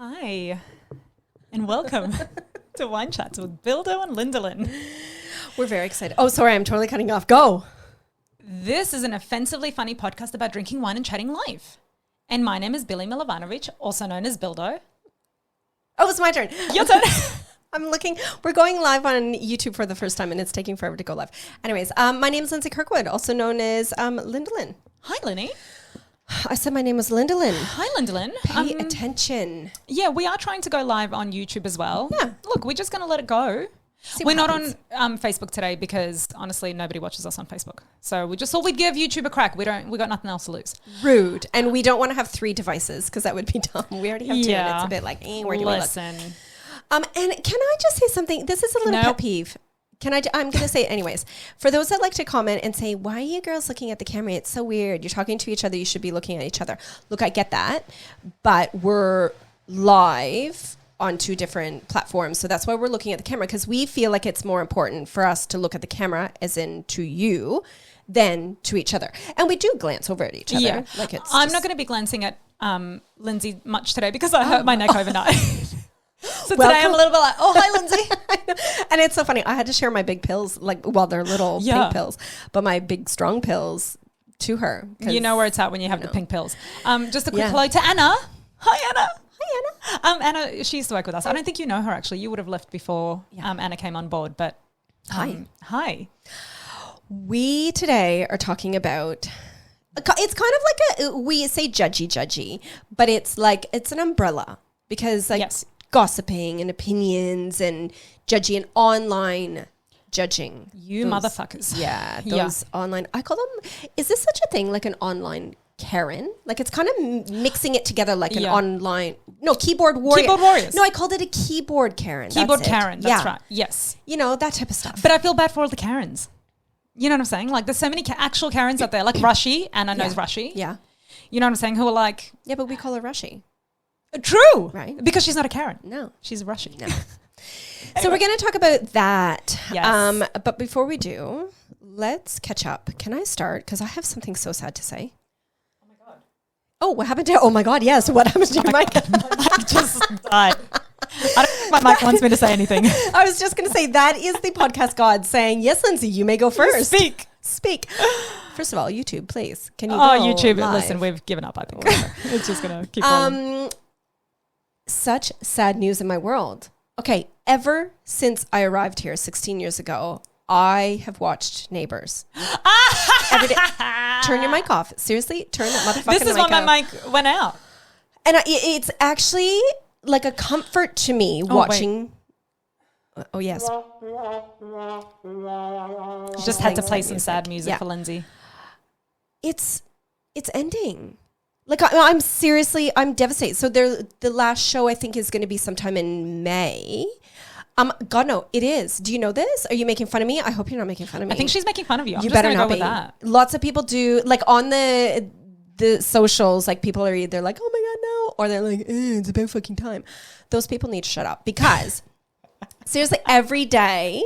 Hi, and welcome to Wine Chats with Bildo and Lindelin. We're very excited. Oh, sorry, I'm totally cutting you off. Go. This is an offensively funny podcast about drinking wine and chatting life. And my name is Billy Milovanovic, also known as Bildo. Oh, it's my turn. Your turn. I'm looking. We're going live on YouTube for the first time, and it's taking forever to go live. Anyways, my name is Lindsay Kirkwood, also known as Lindelin. Hi, Linny. I said my name was Lindelin. Hi, Lindelin. Pay attention. Yeah, we are trying to go live on YouTube as well. Yeah. Look, we're just going to let it go. See We're what not happens. on Facebook today because honestly, nobody watches us on Facebook. So we just thought we'd give YouTube a crack. We got nothing else to lose. Rude. And we don't want to have 3 devices because that would be dumb. We already have 2, and Yeah. it's a bit like, where do we look? Listen. And can I just say something? This is a little pet peeve. I'm going to say it anyways. For those that like to comment and say, why are you girls looking at the camera? It's so weird. You're talking to each other. You should be looking at each other. Look, I get that. But we're live on 2 different platforms. So that's why we're looking at the camera, because we feel like it's more important for us to look at the camera, as in to you, than to each other. And we do glance over at each other. Yeah. Like I'm not going to be glancing at Lindsay much today because I hurt my neck overnight. So today I'm a little bit like, oh, hi, Lindsay. And it's so funny. I had to share my big pills, they're little pink pills, but my big strong pills to her. You know where it's at when you have the pink pills. Just a quick hello to Anna. Hi, Anna. Hi, Anna. Anna, she used to work with us. I don't think you know her, actually. You would have left before Anna came on board, but hi. We today are talking about, it's kind of like we say judgy, but it's like, it's an umbrella because gossiping and opinions and judgy and online judging. Motherfuckers. Yeah. Those online, I call them, is this such a thing like an online Karen? Like it's kind of mixing it together like an online, keyboard warrior. Keyboard warriors. No, I called it a keyboard Karen. Keyboard Karen, that's right. Yes. You know, that type of stuff. But I feel bad for all the Karens. You know what I'm saying? Like there's so many actual Karens out there, like Rushy. Anna knows Rushy. Yeah. You know what I'm saying? Who are like... Yeah, but we call her Rushy. True. Right. Because she's not a Karen. No. She's a Rushy. No. So we're going to talk about that. Yes. But before we do, let's catch up. Can I start? Because I have something so sad to say. Oh, my God. Oh, what happened to... Oh, my God, yes. What happened to your mic? I just died. I don't think my mic wants me to say anything. I was just going to say, that is the podcast god saying, yes, Lindsay, you may go first. Speak. First of all, YouTube, please. Can you go YouTube. live? Listen, we've given up, I think. It's just going to keep rolling. Such sad news in my world. Okay, ever since I arrived here 16 years ago, I have watched Neighbours. Every day. Turn your mic off. Seriously, turn that motherfucking mic off. This is why my mic went out. And it's actually like a comfort to me watching... Oh, yes. Just had to play some sad music for Lindsay. It's ending. Like I'm devastated. So the last show I think is going to be sometime in May. God no, it is. Do you know this? Are you making fun of me? I hope you're not making fun of me. I think she's making fun of you. You better not be. With that. Lots of people do, like on the socials, like people are either like, oh my God, no, or they're like, it's about fucking time. Those people need to shut up because seriously, every day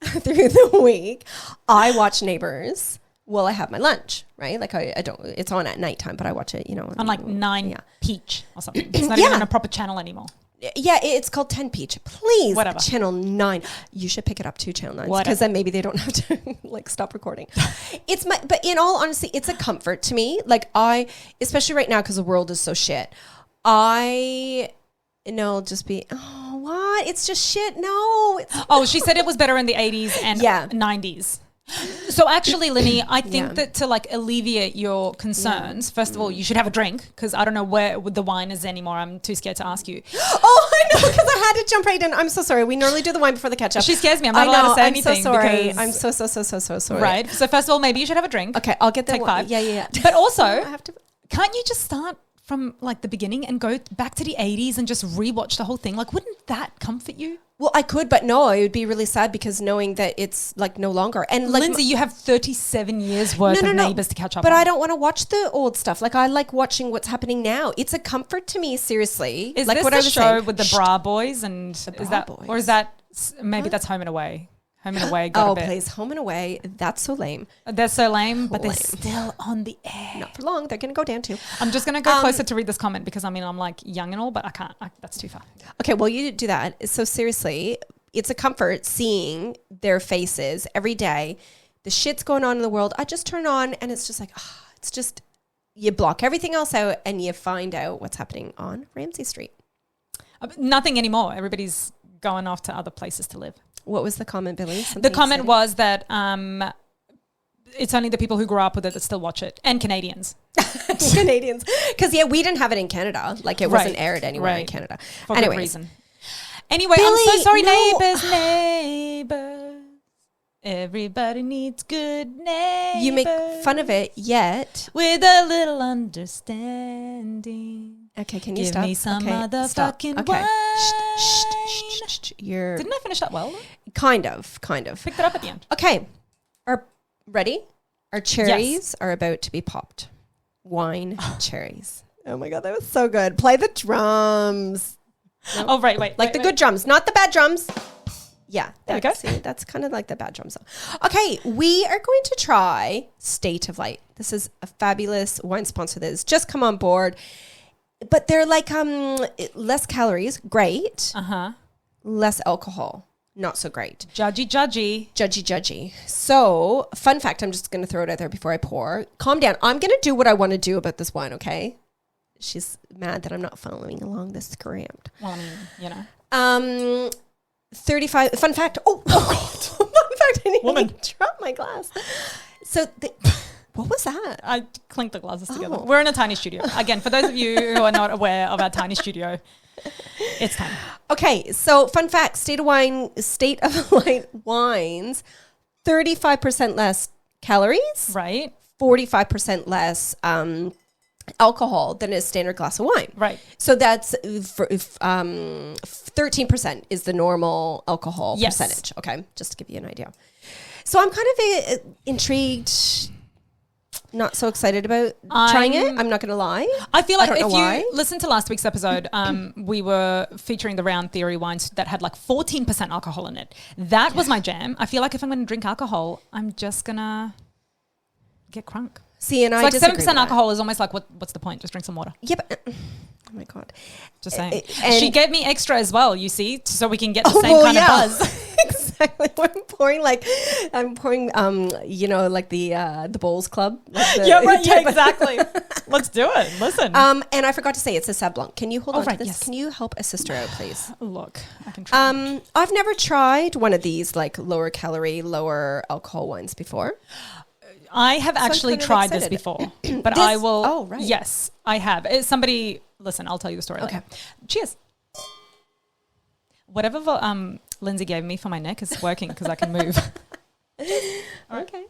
through the week, I watch Neighbours. Well, I have my lunch, right? Like I don't, it's on at nighttime, but I watch it, on like 9 Peach or something. It's not even on a proper channel anymore. Yeah, it's called 10 Peach. Please, whatever. Channel 9. You should pick it up to Channel 9 because then maybe they don't have to like stop recording. But in all honesty, it's a comfort to me. Like especially right now because the world is so shit. Just be, oh, what? It's just shit. No. She said it was better in the 80s and 90s. So actually, Linny, I think that to like alleviate your concerns, first of all, you should have a drink because I don't know where the wine is anymore. I'm too scared to ask you. Oh, I know, because I had to jump right in. I'm so sorry. We normally do the wine before the catch up. She scares me. I'm not allowed to say anything. I'm so sorry. I'm so sorry. Right. So first of all, maybe you should have a drink. Okay, I'll get that. Take 5. Yeah. But also, can't you just start from like the beginning and go back to the 80s and just rewatch the whole thing? Like, wouldn't that comfort you? Well, I could, but no, it would be really sad because knowing that it's like no longer. And like, Lindsay, you have 37 years worth of Neighbours to catch up on. But I don't want to watch the old stuff. Like I like watching what's happening now. It's a comfort to me, seriously. Is like this what the I was show saying. with the bra boys? And the is that, boys. or is that, maybe that's Home and Away? Home and Away got a bit. Oh, please. Home and Away. That's so lame. They're so lame, but they're still on the air. Not for long. They're going to go down too. I'm just going to go closer to read this comment because, I mean, I'm like young and all, but I can't. That's too far. Okay, well, you do that. So seriously, it's a comfort seeing their faces every day. The shit's going on in the world. I just turn on and it's just like, it's just, you block everything else out and you find out what's happening on Ramsay Street. Nothing anymore. Everybody's going off to other places to live. What was the comment, Billy? The comment was that it's only the people who grew up with it that still watch it, and Canadians. Canadians. Because, we didn't have it in Canada. Like, it wasn't aired anywhere in Canada. For good reason. Anyway, Billy, I'm so sorry, neighbours. Everybody needs good neighbours. You make fun of it, yet. With a little understanding. Okay, can you Give stop? Me some motherfucking wine. Shh. Didn't I finish that well? Kind of. Picked it up at the end. Okay. Ready? Our cherries are about to be popped. Wine cherries. Oh my God, that was so good. Play the drums. No? Oh, right. The good drums, not the bad drums. Yeah. There we go. See, that's kind of like the bad drums. Okay, we are going to try State of Light. This is a fabulous wine sponsor that has just come on board. But they're like less calories, great. Less alcohol, not so great. Judgy. So, fun fact, I'm just going to throw it out there before I pour. Calm down. I'm going to do what I want to do about this wine, okay? She's mad that I'm not following along the script. Well, I mean, 35, fun fact. Oh God. Fun fact, I nearly dropped my glass. So, what was that? I clinked the glasses together. We're in a tiny studio. Again, for those of you who are not aware of our tiny studio, it's tiny. Okay, so fun fact, State of Light wines, 35% less calories. Right. 45% less alcohol than a standard glass of wine. Right. So that's 13% is the normal alcohol percentage. Okay, just to give you an idea. So I'm kind of intrigued, not so excited about trying it. I'm not going to lie. I feel like if you listen to last week's episode, we were featuring the Round Theory wines that had like 14% alcohol in it. That was my jam. I feel like if I'm going to drink alcohol, I'm just going to get crunk. See, and I like 7% alcohol is almost like, what's the point? Just drink some water. Yeah, but oh my God. Just saying. She gave me extra as well, you see, so we can get the same kind of buzz. Exactly. I'm pouring like the Bowls Club. Like exactly. Let's do it. Listen. And I forgot to say it's a Sauv Blanc. Can you hold on to this? Yes. Can you help a sister out, please? Look, I can try. I've never tried one of these like lower calorie, lower alcohol wines before. I have actually tried this before, but I will. Oh, right. Yes, I have. Listen, I'll tell you the story later. Cheers. Whatever Lindsay gave me for my neck is working because I can move. Okay.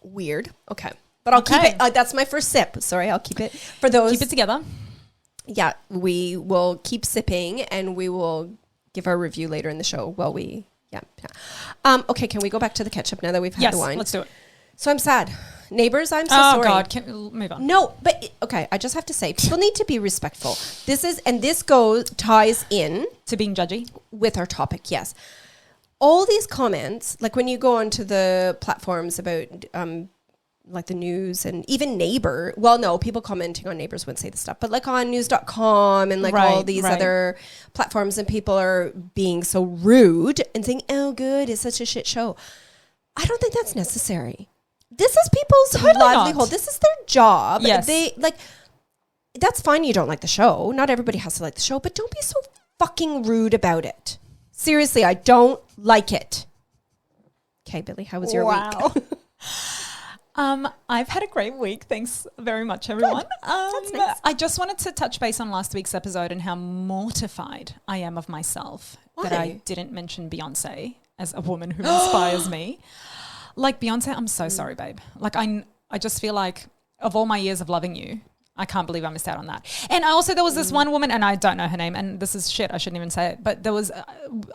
Weird. Okay. But I'll keep it. That's my first sip. Sorry, I'll keep it. For those. Keep it together. Yeah, we will keep sipping and we will give our review later in the show while we, okay, can we go back to the ketchup now that we've had the wine? Yes, let's do it. So I'm sad. Neighbors, I'm so sorry. Oh, God, move on. No, but, okay, I just have to say, people need to be respectful. This ties in. To being judgy? With our topic, yes. All these comments, like when you go onto the platforms about like the news and even Neighbor. Well, no, people commenting on Neighbors wouldn't say this stuff, but like on news.com and like all these other platforms, and people are being so rude and saying, oh, good, it's such a shit show. I don't think that's necessary. This is people's livelihood. This is their job. Yes. That's fine. You don't like the show. Not everybody has to like the show, but don't be so fucking rude about it. Seriously, I don't like it. Okay, Billy, how was your week? I've had a great week. Thanks very much, everyone. That's nice. I just wanted to touch base on last week's episode and how mortified I am of myself that I didn't mention Beyonce as a woman who inspires me. Like Beyonce, I'm so sorry, babe. Like I just feel like of all my years of loving you, I can't believe I missed out on that. And there was this one woman, and I don't know her name, and this is shit, I shouldn't even say it, but there was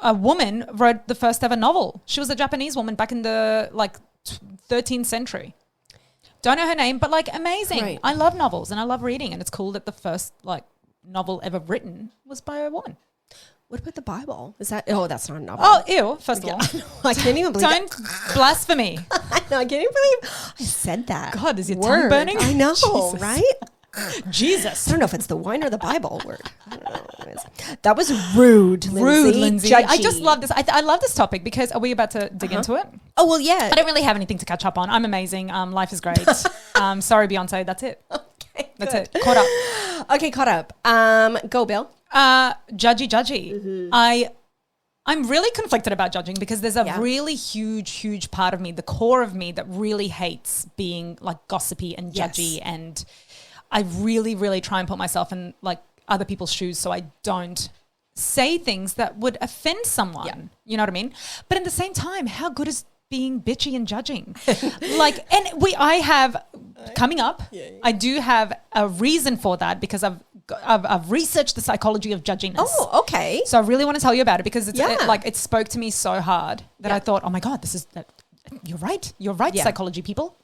a woman wrote the first ever novel. She was a Japanese woman back in the 13th century. Don't know her name, but amazing. Right. I love novels and I love reading, and it's cool that the first novel ever written was by a woman. What about the Bible? Is that? Oh, that's not a novel. Oh, ew! First of all, I can't even believe. Don't blasphemy. I know. I can't even believe I said that. God, is your tongue burning? I know, Jesus. right? Jesus. I don't know if it's the wine or the Bible word. I don't know. That was rude, Lindsay. Rude, Lindsay. Judgy. I just love this. I love this topic because are we about to dig into it? Oh, well, yeah. I don't really have anything to catch up on. I'm amazing. Life is great. Sorry, Beyonce. That's it. Okay, that's it. Caught up. Okay, caught up. Go, Bill. Judgy. Mm-hmm. I'm really conflicted about judging because there's a really huge part of me, the core of me, that really hates being like gossipy and judgy, and I really try and put myself in like other people's shoes so I don't say things that would offend someone. Yeah. You know what I mean? But at the same time, how good is being bitchy and judging? Like, and I have coming up, I do have a reason for that because I've researched the psychology of judginess. Oh, okay. So I really want to tell you about it because it spoke to me so hard that I thought, oh my God, you're right. You're right, psychology people.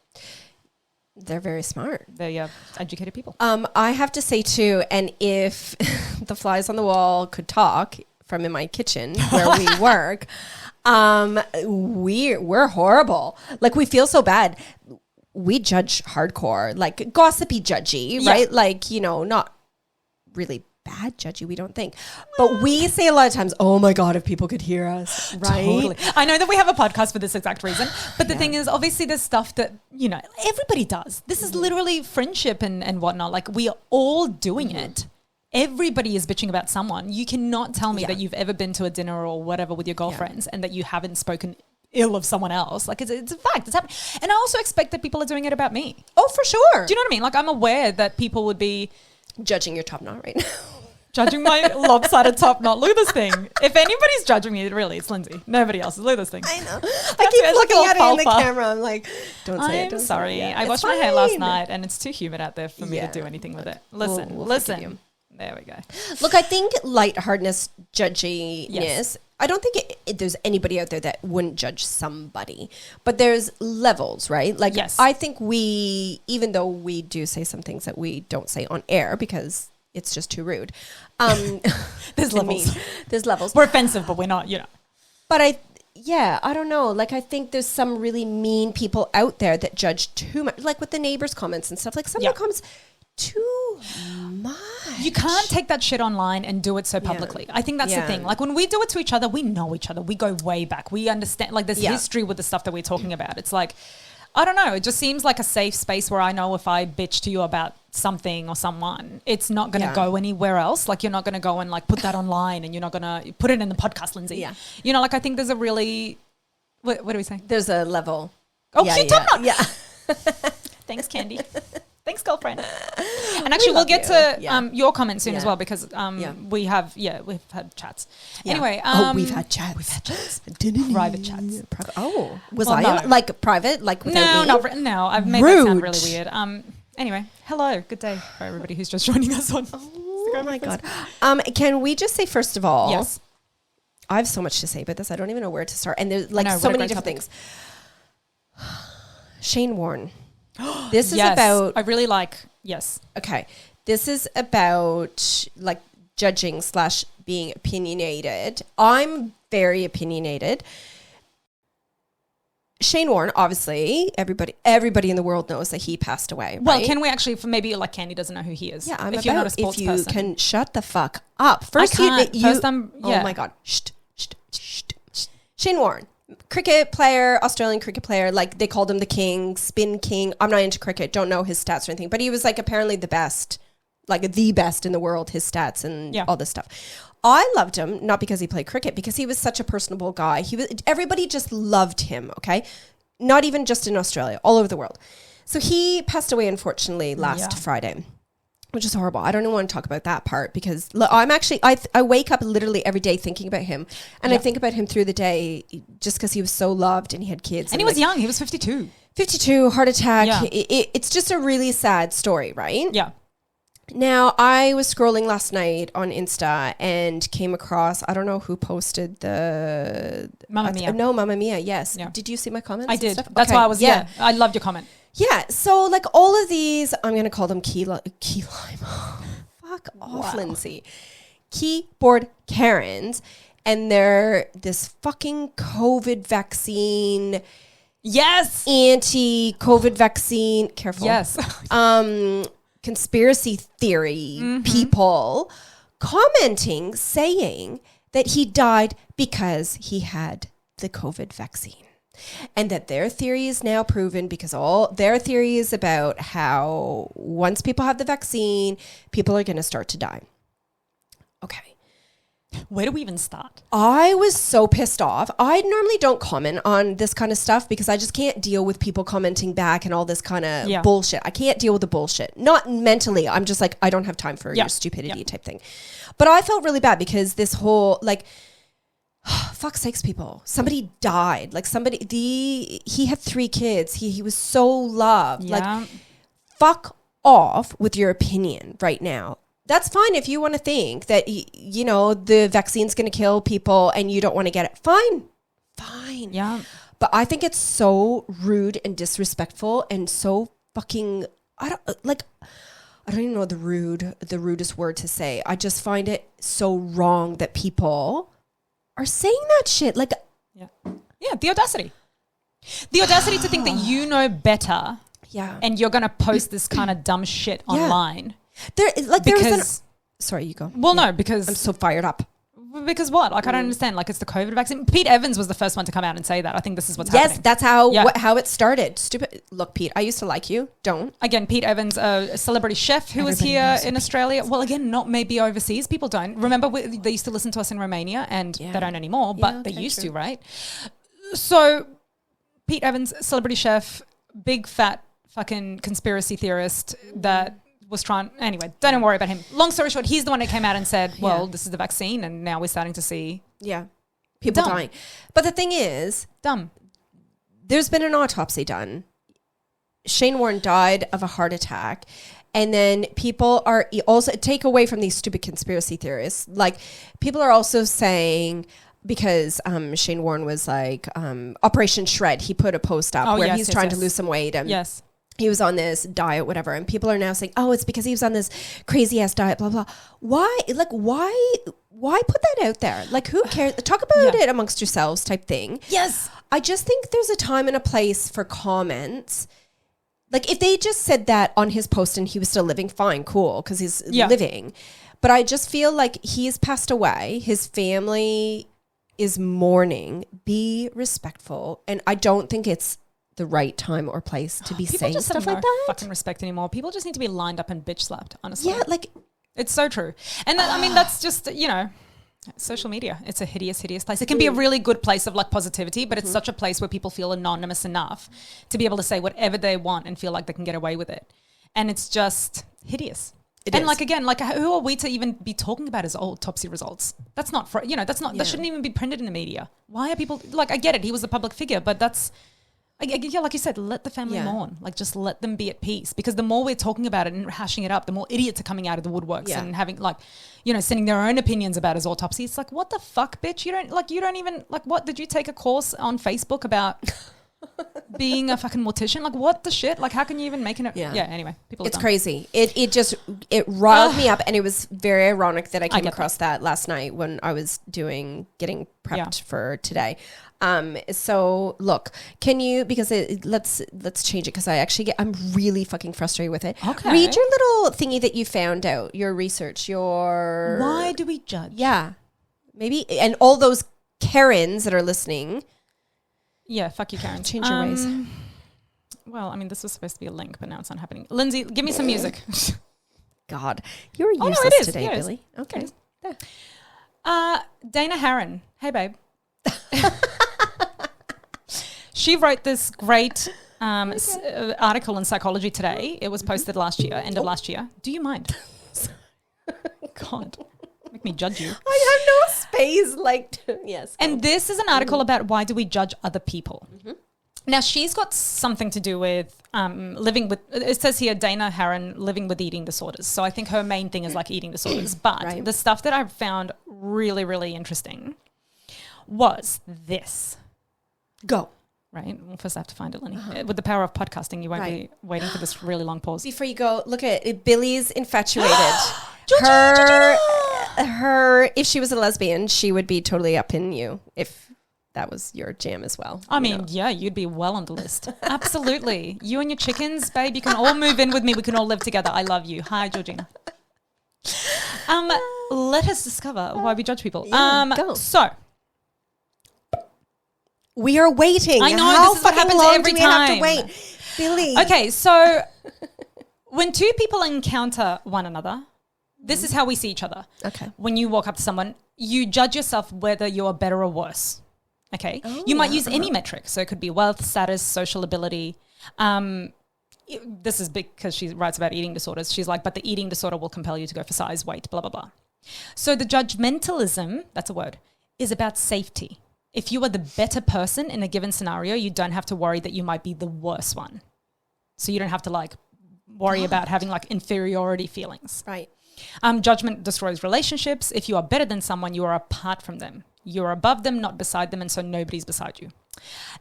They're very smart. They're educated people. I have to say too, and if the flies on the wall could talk from in my kitchen where we work, we're horrible. Like, we feel so bad. We judge hardcore, like gossipy judgy, right? Like, not really bad judgy, we don't think. But we say a lot of times, oh my God, if people could hear us, right? Totally. I know that we have a podcast for this exact reason. But the thing is, obviously there's stuff that, everybody does. This is literally friendship and whatnot. Like, we are all doing it. Everybody is bitching about someone. You cannot tell me that you've ever been to a dinner or whatever with your girlfriends and that you haven't spoken ill of someone else. Like, it's a fact. It's happening. And I also expect that people are doing it about me. Oh, for sure. Do you know what I mean? Like, I'm aware that people would be judging your top knot right now. Judging my lopsided top knot. Look at this thing. If anybody's judging me, really, it's Lindsay. Nobody else. Look at this thing. I know. I keep looking at it in the camera. I'm like, don't say it. I'm sorry. I washed my hair last night and it's too humid out there for me to do anything with it. Listen. There we go. Look, I think lightheartedness, judginess, I don't think there's anybody out there that wouldn't judge somebody. But there's levels, right? Like, I think even though we do say some things that we don't say on air because it's just too rude. There's levels. There's levels. We're offensive, but we're not, But I don't know. Like, I think there's some really mean people out there that judge too much. Like with the neighbors' comments and stuff. Like, some of the comments too much. You can't take that shit online and do it so publicly. I think that's the thing. Like, when we do it to each other, we know each other. We go way back. We understand. Like, there's history with the stuff that we're talking about. It's like, I don't know. It just seems like a safe space where I know if I bitch to you about something or someone, it's not going to go anywhere else. Like, you're not going to go and like put that online and you're not going to put it in the podcast, Lindsay. Yeah. Like, I think there's a really, what do we say? There's a level. Oh, cute top knot. Yeah. Thanks, Candy. Thanks, girlfriend. And actually, we'll get to your comments soon as well because we've had chats. Yeah. Anyway. We've had chats. Private chats. Like private? Like without me? No. I've made that sound really weird. Anyway, hello. Good day for everybody who's just joining us on. Oh my God. Can we just say, first of all, yes, I have so much to say about this. I don't even know where to start. And there's like so many different things. Shane Warne. This is about... I really like... Yes. Okay. This is about like judging / being opinionated. I'm very opinionated. Shane Warne, obviously, everybody in the world knows that he passed away. Well, right? Can we actually, for maybe like Candy doesn't know who he is? Yeah, you're not a sports person. If you can shut the fuck up. First, oh my God. Shh. Shane Warne. Cricket player, Australian cricket player, like they called him the king, spin king. I'm not into cricket, don't know his stats or anything, but he was like apparently the best, like the best in the world, his stats and all this stuff. I loved him, not because he played cricket, because he was such a personable guy. Everybody just loved him, okay? Not even just in Australia, all over the world. So he passed away, unfortunately, last Friday, which is horrible. I don't even want to talk about that part because I wake up literally every day thinking about him. And I think about him through the day just because he was so loved and he had kids. And he was young. He was 52. 52, heart attack. Yeah. It's just a really sad story, right? Yeah. Now, I was scrolling last night on Insta and came across, I don't know who posted the... Mamma Mia. No, Mamma Mia, yes. Yeah. Did you see my comments? I did. That's why I was, I loved your comment. Yeah, so like all of these, I'm going to call them key lime. fuck off, Lindsay. Keyboard Karens, and they're this fucking COVID vaccine. Yes. Anti-COVID vaccine. Careful. Yes. Conspiracy theory people commenting, saying that he died because he had the COVID vaccine. And that their theory is now proven because all their theory is about how once people have the vaccine, people are going to start to die. Okay. Where do we even start? I was so pissed off. I normally don't comment on this kind of stuff because I just can't deal with people commenting back and all this kind of bullshit. I can't deal with the bullshit. Not mentally. I'm just like, I don't have time for your stupidity type thing. But I felt really bad because this whole, like, fuck sakes, people. Somebody died. Like he had 3 kids. He was so loved. Yeah. Like, fuck off with your opinion right now. That's fine if you want to think that, you know, the vaccine's going to kill people and you don't want to get it. Fine. Yeah. But I think it's so rude and disrespectful and so fucking, I don't even know the rudest word to say. I just find it so wrong that people are saying that shit. Like, yeah, the audacity. The audacity to think that you know better. Yeah. And you're going to post this kind of dumb shit online. Sorry, you go. Well, no, because I'm so fired up. Because what? Like, I don't understand. Like, it's the COVID vaccine. Pete Evans was the first one to come out and say that. I think this is what's happening. Yes, that's how it started. Stupid. Look, Pete, I used to like you. Don't. Again, Pete Evans, a celebrity chef who was here in Australia. Well, again, not maybe overseas. People don't. Remember, they used to listen to us in Romania and they don't anymore, but they used to, right? So, Pete Evans, celebrity chef, big fat fucking conspiracy theorist that was trying, anyway, don't worry about him. Long story short, he's the one who came out and said, well, this is the vaccine and now we're starting to see people dying. But the thing is, dumb. There's been an autopsy done. Shane Warne died of a heart attack. And then people are also, take away from these stupid conspiracy theorists, like people are also saying, because Shane Warne was like, Operation Shred, he put a post up where he's trying to lose some weight. And he was on this diet, whatever, and people are now saying, "Oh, it's because he was on this crazy ass diet." Blah blah. Why? Like, why put that out there? Like, who cares? Talk about it amongst yourselves, type thing. Yes. I just think there's a time and a place for comments. Like, if they just said that on his post and he was still living, fine, cool, because he's living. But I just feel like he's passed away. His family is mourning. Be respectful, and I don't think it's the right time or place to be saying stuff like that. Fucking respect anymore. People just need to be lined up and bitch slapped, honestly. Yeah, like, it's so true. And I mean, that's just, you know, social media. It's a hideous, hideous place. It can be a really good place of like positivity, but it's such a place where people feel anonymous enough to be able to say whatever they want and feel like they can get away with it. And it's just hideous. It is. Like, again, like, who are we to even be talking about his autopsy results? That's not, that shouldn't even be printed in the media. Why are people, like, I get it. He was a public figure, but that's, yeah, like you said, let the family mourn. Like, just let them be at peace. Because the more we're talking about it and hashing it up, the more idiots are coming out of the woodworks and having, like, you know, sending their own opinions about his autopsy. It's like, what the fuck, bitch? You don't even, like, what? Did you take a course on Facebook about being a fucking mortician? Like, what the shit? Like, how can you even make it? Yeah, anyway. It's crazy. It riled me up, and it was very ironic that I came across that last night when I was getting prepped for today. So look, can you, because let's change it, because I'm really fucking frustrated with it. Okay. Read your little thingy that you found out, your research, why do we judge? Yeah. Maybe, and all those Karens that are listening. Yeah, fuck you, Karen. Change your ways. Well, I mean, this was supposed to be a link, but now it's not happening. Lindsay, give me some music. God, you're useless today, Billy. Okay. Dana Harron. Hey, babe. She wrote this great article in Psychology Today. It was posted end of last year. Do you mind? God, make me judge you. I have no space. Yes. And this is an article about why do we judge other people. Mm-hmm. Now, she's got something to do with living with, it says here, Dana Harron, living with eating disorders. So I think her main thing is like eating disorders. But the stuff that I found really, really interesting was this. Go. Right? Well, first I have to find it, Lenny. With the power of podcasting, you won't be waiting for this really long pause. Before you go, look at it. Billy's infatuated. Her, if she was a lesbian, she would be totally up in you if that was your jam as well. I mean, yeah, you'd be well on the list. Absolutely. You and your chickens, babe, you can all move in with me. We can all live together. I love you. Hi, Georgina. Let us discover why we judge people. Go. So we are waiting. I know. How this is what happens long every do we time. have to wait? Billy. Okay, so when two people encounter one another, this is how we see each other. Okay. When you walk up to someone, you judge yourself whether you're better or worse. Okay. You might use any metric. So it could be wealth, status, social ability. This is because she writes about eating disorders. She's like, but the eating disorder will compel you to go for size, weight, blah, blah, blah. So the judgmentalism, that's a word, is about safety. If you are the better person in a given scenario, you don't have to worry that you might be the worse one. So you don't have to like worry about having like inferiority feelings. Right. Judgment destroys relationships. If you are better than someone, you are apart from them. You're above them, not beside them, and so nobody's beside you.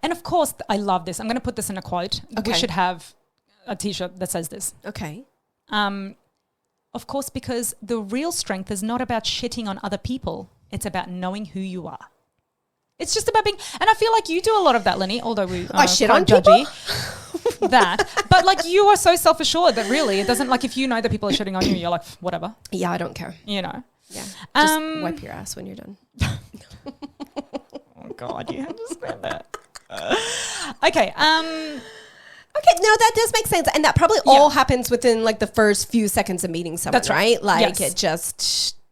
And of course, I love this. I'm going to put this in a quote. Okay. We should have a T-shirt that says this. Okay. Of course, because the real strength is not about shitting on other people. It's about knowing who you are. It's just about being, and I feel like you do a lot of that, Lenny, although we I shit on judgy. That. But like you are so self-assured that really it doesn't, like if you know that people are shitting on you, you're like, whatever. Yeah, I don't care. You know. Yeah. Just wipe your ass when you're done. Oh God, you understand that. Okay. Okay, no, that does make sense. And that probably all happens within like the first few seconds of meeting someone, That's right? Like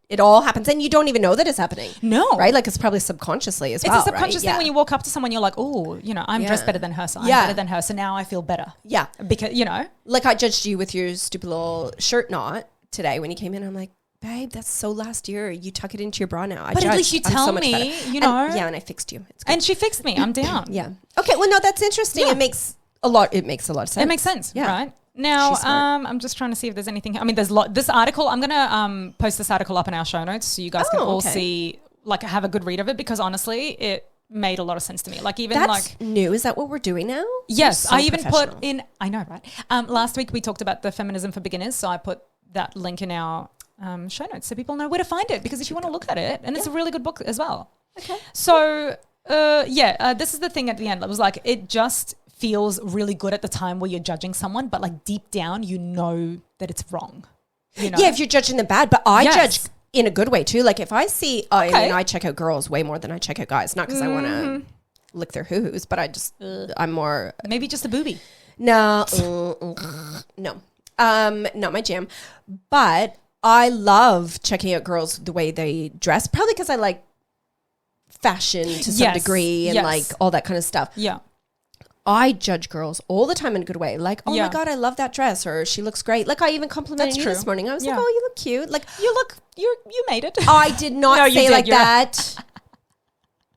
it all happens and you don't even know that it's happening. No. Right? Like it's probably subconsciously as well, It's a subconscious thing when you walk up to someone, you're like, oh, you know, I'm dressed better than her, so I'm better than her, so now I feel better. Yeah. Because, you know. Like I judged you with your stupid little shirt knot today when you came in. I'm like, babe, that's so last year. You tuck it into your bra now. But at least you tell me, you know. And I fixed you. It's good. And she fixed me. I'm down. Yeah. Okay, well, no, that's interesting. Yeah. It makes a lot of sense. It makes sense, right? Now, I'm just trying to see if there's anything. I mean, there's this article. I'm going to post this article up in our show notes so you guys can all see, like, have a good read of it because honestly, it made a lot of sense to me. Like, even that's new. Is that what we're doing now? Yes. So I even put in, I know, right? Last week we talked about the Feminism for Beginners. So I put that link in our show notes so people know where to find it because if you want to look at it, and it's a really good book as well. Okay. So, this is the thing at the end. It was like, it just feels really good at the time where you're judging someone, but like deep down, you know that it's wrong. You know? Yeah, if you're judging them bad, but I judge in a good way too. Like if I see, I mean, I check out girls way more than I check out guys. Not because I want to lick their hoo-hoos, but I just, I'm more. Maybe just a booby. No, no, not my jam. But I love checking out girls the way they dress, probably because I like fashion to some degree and like all that kind of stuff. Yeah. I judge girls all the time in a good way. Like, oh my God, I love that dress, or she looks great. Like I even complimented you this morning. I was like, oh, you look cute. Like you made it. I did not say like that.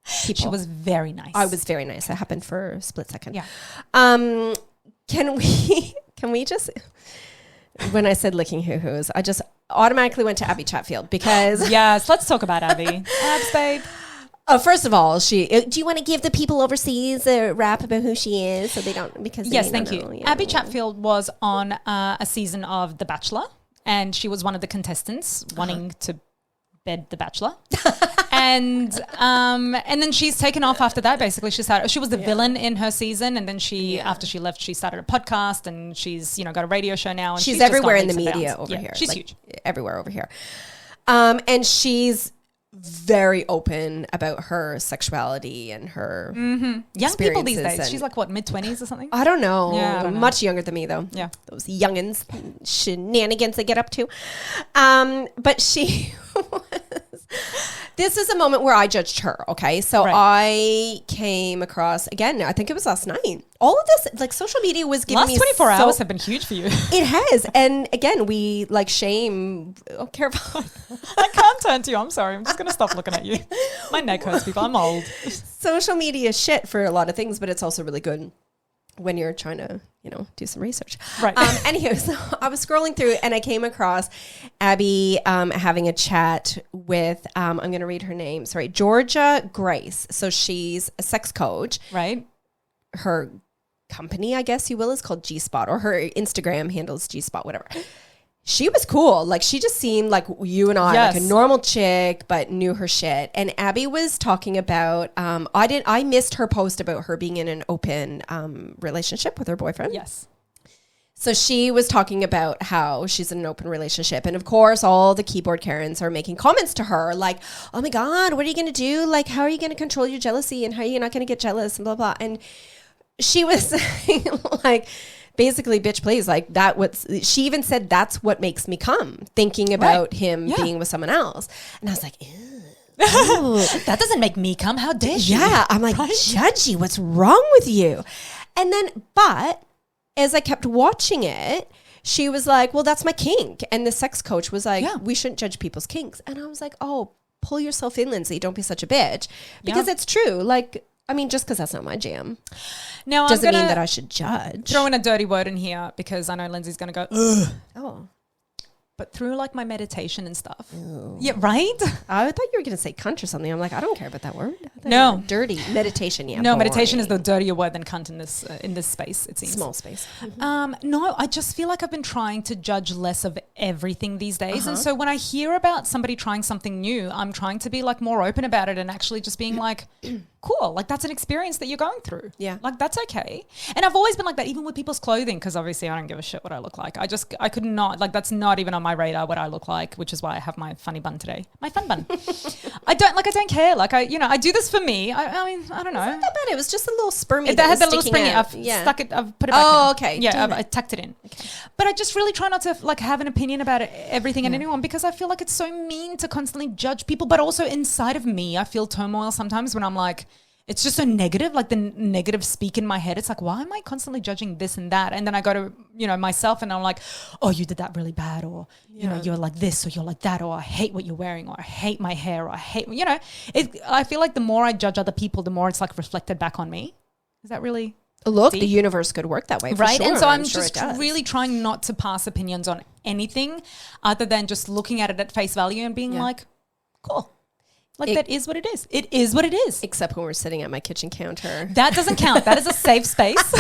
She was very nice. I was very nice. That happened for a split second. Yeah. Can we just, when I said licking hoo-hoos, I just automatically went to Abby Chatfield because. Yes, let's talk about Abby. Abs, babe. First of all, do you want to give the people overseas a rap about who she is so they don't, because they thank you. Abby Chatfield was on a season of The Bachelor and she was one of the contestants wanting to bed The Bachelor. and then she's taken off after that. Basically, she was the villain in her season, and then after she left, she started a podcast, and she's got a radio show now. And she's everywhere in the media over here. She's huge, everywhere over here. And she's very open about her sexuality and her young people these days. She's like what, mid-20s or something? I don't know. Yeah, I don't know. Much younger than me though. Yeah, those youngins, shenanigans they get up to. But she was. This is a moment where I judged her, okay? So I came across, again, I think it was last night. All of this, like social media was giving me... Last 24 hours have been huge for you. It has. And again, we like shame... Oh, careful. I can't turn to you. I'm sorry. I'm just going to stop looking at you. My neck hurts, people. I'm old. Social media is shit for a lot of things, but it's also really good when you're trying to, do some research. Right. Anyway, so I was scrolling through and I came across Abby having a chat with, I'm going to read her name. Sorry, Georgia Grace. So she's a sex coach. Right. Her company, I guess you will, is called G-Spot, or her Instagram handle is G-Spot, whatever. she was cool. Like, she just seemed like you and I, like a normal chick, but knew her shit. And Abby was talking about, I missed her post about her being in an open relationship with her boyfriend. Yes. So she was talking about how she's in an open relationship. And of course, all the keyboard Karens are making comments to her like, oh my God, what are you going to do? Like, how are you going to control your jealousy? And how are you not going to get jealous? And blah, blah. And she was saying like, basically, bitch, please. Like she even said, that's what makes me come, thinking about him being with someone else. And I was like, ew. That doesn't make me come. How dare you? Yeah. I'm like, Judgy, what's wrong with you? And then, but as I kept watching it, she was like, well, that's my kink. And the sex coach was like, we shouldn't judge people's kinks. And I was like, oh, pull yourself in, Lindsay. Don't be such a bitch. Because it's true. Like, I mean, just because that's not my jam. Now, doesn't mean that I should judge. Throw in a dirty word in here because I know Lindsay's going to go, ugh. Oh. But through like my meditation and stuff. Ew. Yeah, right? I thought you were going to say cunt or something. I'm like, I don't care about that word. No. Dirty. Meditation, yeah. No, boring. meditation is the dirtier word than cunt in this space, it seems. Small space. No, I just feel like I've been trying to judge less of everything these days. And so when I hear about somebody trying something new, I'm trying to be like more open about it and actually just being like, cool, like that's an experience that you're going through. Yeah. Like that's okay. And I've always been like that, even with people's clothing, because obviously I don't give a shit what I look like. I could not, like that's not even on my radar what I look like, which is why I have my funny bun today. My fun bun. I don't care. Like I do this for me. I mean, I don't know. It's not that bad. It was just a little spermy. That had the little springy. I've stuck it, I've put it back in. Oh, okay. Yeah, I tucked it in. Okay. But I just really try not to like have an opinion about everything and anyone, because I feel like it's so mean to constantly judge people, but also inside of me, I feel turmoil sometimes when I'm like, it's just so negative, like the negative speak in my head. It's like, why am I constantly judging this and that? And then I go to, myself and I'm like, oh, you did that really bad. Or, you're like this or you're like that. Or I hate what you're wearing. Or I hate my hair. Or I hate, I feel like the more I judge other people, the more it's like reflected back on me. Is that really Look, deep? the universe could work that way, for right? Sure. And so I'm just really trying not to pass opinions on anything other than just looking at it at face value and being like, cool. Like that is what it is. It is what it is. Except when we're sitting at my kitchen counter. That doesn't count. That is a safe space.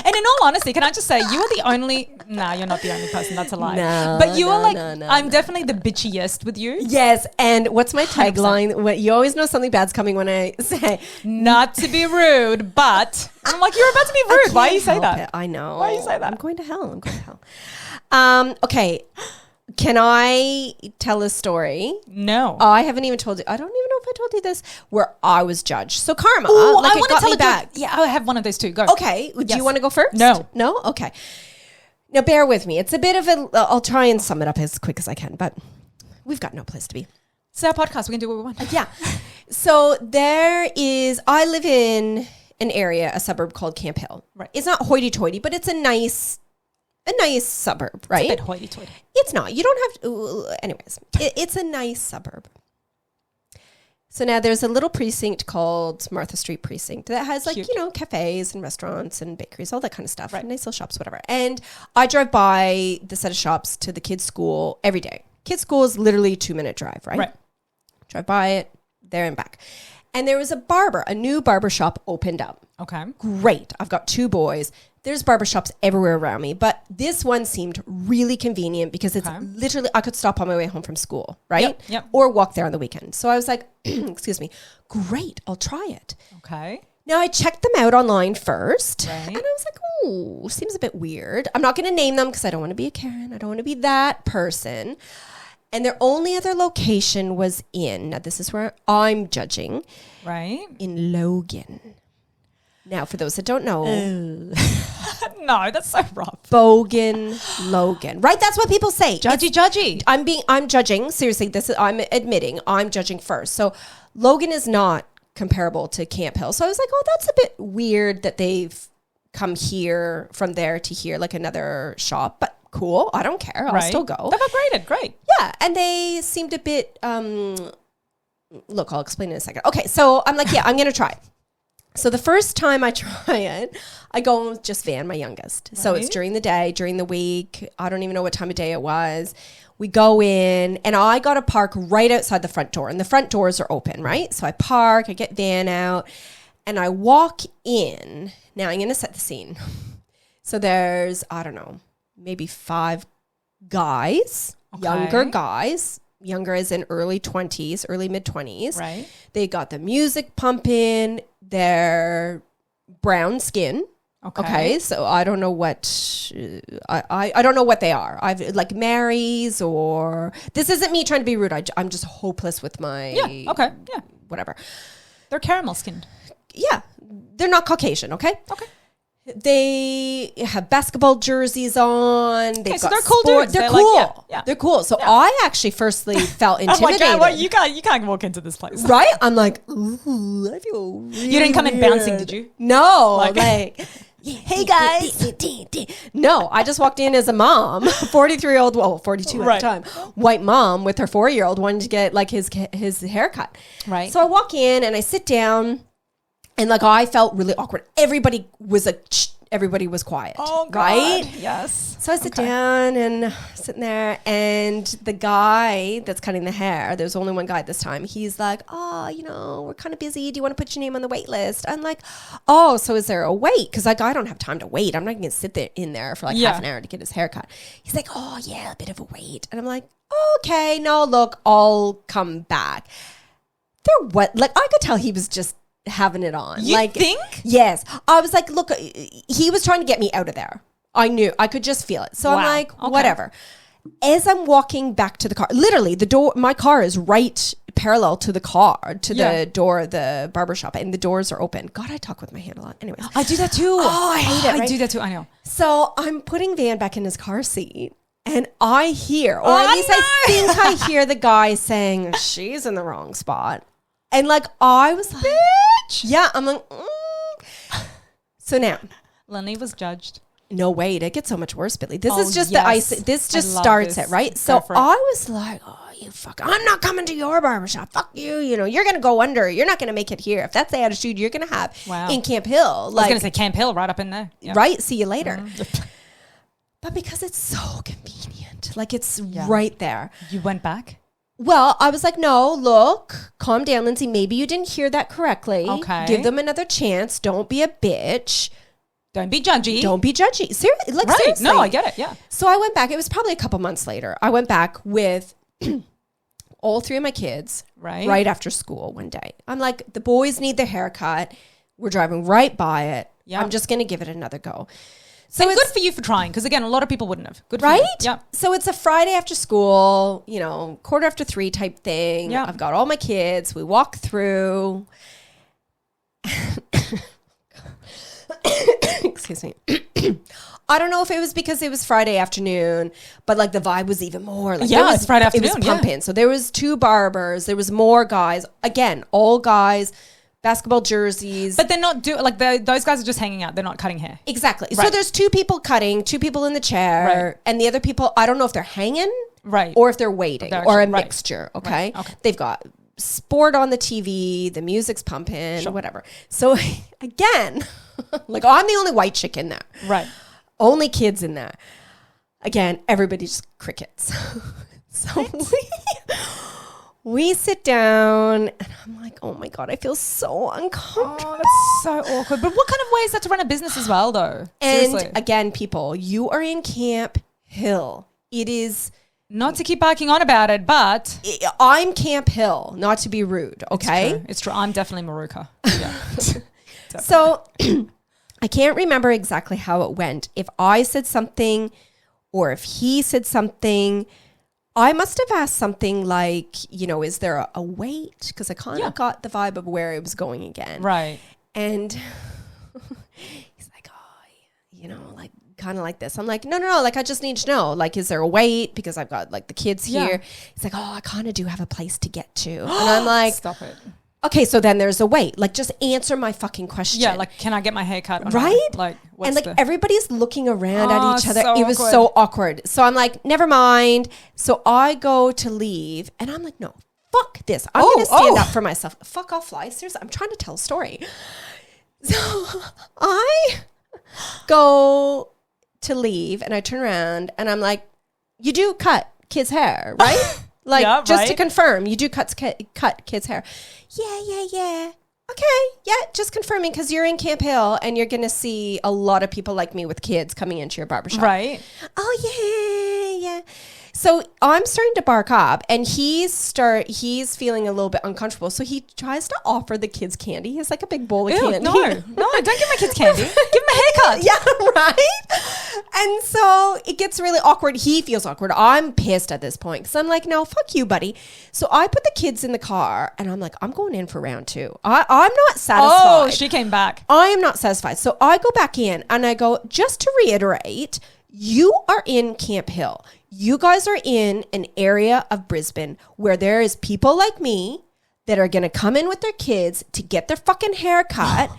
And in all honesty, can I just say, you are the only... Nah, you're not the only person. That's a lie. No, but you are like... I'm definitely the bitchiest with you. Yes. And what's my tagline? You always know something bad's coming when I say... Not to be rude, but... And I'm like, you're about to be rude. Why do you say that? I know. Why do you say that? I'm going to hell. Okay. Can I tell a story? No. I haven't even told you. I don't even know if I told you this, where I was judged. So karma, Ooh, like I it got me back. Yeah, I have one of those too. Go. Okay. Do you want to go first? No. No? Okay. Now bear with me. It's a bit of a, I'll try and sum it up as quick as I can, but we've got no place to be. It's our podcast. We can do what we want. Yeah. So I live in an area, a suburb called Camp Hill. Right. It's not hoity-toity, but it's a nice suburb, right? It's a bit hoity-toity. It's not. You don't have to. Anyways, it's a nice suburb. So now there's a little precinct called Martha Street Precinct that has like, cafes and restaurants and bakeries, all that kind of stuff. Right. Nice little shops, whatever. And I drive by the set of shops to the kids' school every day. Kids' school is literally a 2-minute drive, right? Right. Drive by it, there and back. And there was a new barber shop opened up. Okay. Great. I've got 2 boys. There's barbershops everywhere around me, but this one seemed really convenient because it's literally, I could stop on my way home from school, right? Yep. Or walk there on the weekend. So I was like, excuse me, great, I'll try it. Okay. Now I checked them out online first, right. and I was like, oh, seems a bit weird. I'm not going to name them because I don't want to be a Karen. I don't want to be that person. And their only other location was now this is where I'm judging. Right. In Logan. Now, for those that don't know. No, that's so rough. Bogan Logan. Right? That's what people say. Judgy. I'm judging. Seriously, I'm admitting I'm judging first. So Logan is not comparable to Camp Hill. So I was like, oh, that's a bit weird that they've come here from there to here, like another shop. But cool. I don't care. I'll still go. They've upgraded. Great. Yeah. And they seemed a bit, look, I'll explain in a second. Okay. So I'm like, yeah, I'm going to try. So the first time I try it, I go with just Van, my youngest. Right. So it's during the day, during the week. I don't even know what time of day it was. We go in, and I got to park right outside the front door, and the front doors are open, right? So I park, I get Van out, and I walk in. Now I'm going to set the scene. So there's, I don't know, maybe 5 guys, younger guys, younger as in early 20s, early mid 20s. Right. They got the music pumping, their brown skin. Okay. So I don't know what I don't know what they are. I've like Marys, or this isn't me trying to be rude. I'm just hopeless with my whatever. They're caramel skinned. Yeah, they're not Caucasian. Okay. They have basketball jerseys on. So they're cool dudes. They're cool. Like, They're cool. So I actually firstly felt intimidated. I'm like, you can't walk into this place, right? I'm like, ooh, I feel really You didn't come in bouncing, did you? No, like hey guys. No, I just walked in as a mom, 43-year-old, well, 42 at the time, white mom with her 4-year-old wanting to get like his haircut. Right. So I walk in and I sit down, and like I felt really awkward. Everybody was like, everybody was quiet. Oh, God. Right? Yes. So I sit down and sitting there, and the guy that's cutting the hair, there's only one guy this time. He's like, oh, you know, we're kind of busy. Do you want to put your name on the wait list? I'm like, oh, so is there a wait? Because like I don't have time to wait. I'm not going to sit there in there for like half an hour to get his haircut. He's like, oh yeah, a bit of a wait. And I'm like, okay, no, look, I'll come back. Like I could tell he was just having it on. You like, think? Yes. I was like, look, he was trying to get me out of there. I knew. I could just feel it. So I'm like, whatever. As I'm walking back to the car, literally the door, my car is right parallel to the car, to the door of the barbershop, and the doors are open. God, I talk with my hand a lot. Anyways. I do that too. Oh, I hate it. Right? I do that too. I know. So I'm putting Van back in his car seat, and I hear, or at least I think I hear the guy saying, she's in the wrong spot. And like, I was like, bitch. Yeah, I'm like, So now. Lenny was judged. No, wait, it gets so much worse, Billy. This is just the ice. This just starts it, right? So I was like, oh, you fuck. I'm not coming to your barbershop. Fuck you. You know, you're going to go under. You're not going to make it here. If that's the attitude you're going to have in Camp Hill. Like, I was going to say Camp Hill right up in there. Yep. Right? See you later. But because it's so convenient, like it's right there. You went back? Well, I was like, no, look, calm down, Lindsay. Maybe you didn't hear that correctly. Okay. Give them another chance. Don't be a bitch. Don't be judgy. Don't be judgy. Seriously. No, I get it. Yeah. So I went back. It was probably a couple months later. I went back with all 3 of my kids right after school one day. I'm like, the boys need their haircut. We're driving right by it. Yep. I'm just going to give it another go. So it's good for you for trying, because again, a lot of people wouldn't have. Good for you. Yeah. So it's a Friday after school, 3:15 type thing. Yeah. I've got all my kids. We walk through. Excuse me. I don't know if it was because it was Friday afternoon, but like the vibe was even more. Like, it's Friday afternoon. It was pumping. Yeah. So there was 2 barbers. There was more guys. Again, all guys. Basketball jerseys. But they're not those guys are just hanging out. They're not cutting hair. Exactly. Right. So there's 2 people cutting, 2 people in the chair, and the other people, I don't know if they're hanging or if they're waiting or a mixture. Okay? Okay. They've got sport on the TV, the music's pumping, whatever. So again, like I'm the only white chick in there. Right. Only kids in there. Again, everybody's crickets. So we sit down, and I'm like, oh my God, I feel so uncomfortable. Oh, that's so awkward. But what kind of way is that to run a business as well, though? Seriously. And again, people, you are in Camp Hill. It is... Not to keep barking on about it, but... I'm Camp Hill, not to be rude, okay? It's true. I'm definitely Maruka. Yeah. So I can't remember exactly how it went. If I said something or if he said something... I must have asked something like, is there a wait? Because I kind of got the vibe of where it was going again. Right. And he's like, like kind of like this. I'm like, no, like I just need to know, like, is there a wait? Because I've got like the kids here. He's like, I kind of do have a place to get to. And I'm like, stop it. Okay, so then there's a wait. Like, just answer my fucking question. Yeah, like, can I get my hair cut? Right? Like, and like everybody's looking around at each other. So it was so awkward. So I'm like, never mind. So I go to leave, and I'm like, no, fuck this. I'm going to stand up for myself. Fuck off, fly. Seriously, I'm trying to tell a story. So I go to leave, and I turn around, and I'm like, you do cut kids' hair, right? Like, to confirm, you do cut kids' hair. Yeah. Okay, yeah, just confirming, because you're in Camp Hill and you're going to see a lot of people like me with kids coming into your barbershop. Right. Oh, yeah. So I'm starting to bark up, and he's feeling a little bit uncomfortable. So he tries to offer the kids candy. He has like a big bowl of candy. No, don't give my kids candy. Give them a haircut. Yeah, right? And so it gets really awkward. He feels awkward. I'm pissed at this point because I'm like, no, fuck you, buddy. So I put the kids in the car, and I'm like, I'm going in for round 2. I'm not satisfied. Oh, she came back. I am not satisfied. So I go back in, and I go, just to reiterate, you are in Camp Hill. You guys are in an area of Brisbane where there is people like me that are going to come in with their kids to get their fucking hair cut.